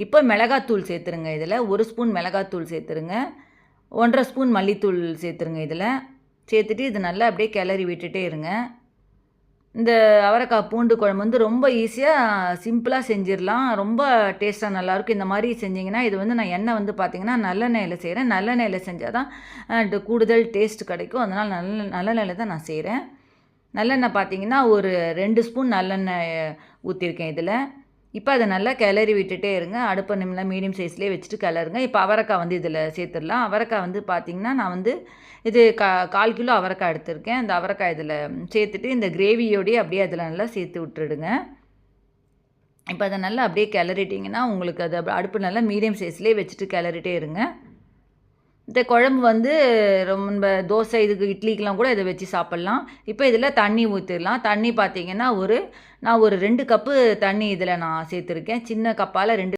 இப்போ மிளகாத்தூள் சேர்த்துருங்க இதில். 1 ஸ்பூன் மிளகாத்தூள் சேர்த்துருங்க. 1 1/2 ஸ்பூன் மல்லித்தூள் சேர்த்துருங்க இதில். சேர்த்துட்டு இது நல்லா அப்படியே கிளறி விட்டுட்டே இருங்க. இந்த அவரைக்காய் பூண்டு குழம்பு வந்து ரொம்ப ஈஸியாக சிம்பிளாக செஞ்சிடலாம். ரொம்ப டேஸ்ட்டாக நல்லாயிருக்கும். இந்த மாதிரி செஞ்சிங்கன்னா இது வந்து நான் எண்ணெய் வந்து பார்த்திங்கன்னா நல்லெண்ணெயில் செய்கிறேன். நல்லெண்ணெயில் செஞ்சால் தான் கூடுதல் டேஸ்ட் கிடைக்கும். அதனால் நல்லெண்ணெயில் தான் நான் செய்கிறேன். நல்லெண்ணெய் பார்த்திங்கன்னா ஒரு 2 ஸ்பூன் நல்லெண்ணெய் ஊற்றிருக்கேன் இதில். இப்போ அதை நல்லா கிளறி விட்டுட்டே இருங்க. அடுப்பை நல்லா மீடியம் சைஸ்லேயே வச்சுட்டு கிளறுங்க. இப்போ அவரைக்காய் வந்து இதில் சேர்த்துடலாம். அவரைக்காய் வந்து பார்த்திங்கன்னா நான் வந்து இது 1/4 கிலோ அவரைக்காய் எடுத்திருக்கேன். அந்த அவரைக்காய் இதில் சேர்த்துட்டு இந்த கிரேவியோடையே அப்படியே அதில் நல்லா சேர்த்து விட்டுடுங்க. இப்போ அதை நல்லா அப்படியே கிளறிட்டிங்கன்னா உங்களுக்கு அது அடுப்பு நல்லா மீடியம் சைஸ்லேயே வச்சுட்டு கிளறிட்டே இருங்க. இந்த குழம்பு வந்து ரொம்ப தோசை இதுக்கு இட்லிக்கெலாம் கூட இதை வச்சு சாப்பிட்லாம். இப்போ இதில் தண்ணி ஊற்றிடலாம். தண்ணி பார்த்திங்கன்னா நான் ஒரு 2 கப்பு தண்ணி இதில் நான் சேர்த்துருக்கேன். சின்ன கப்பால் 2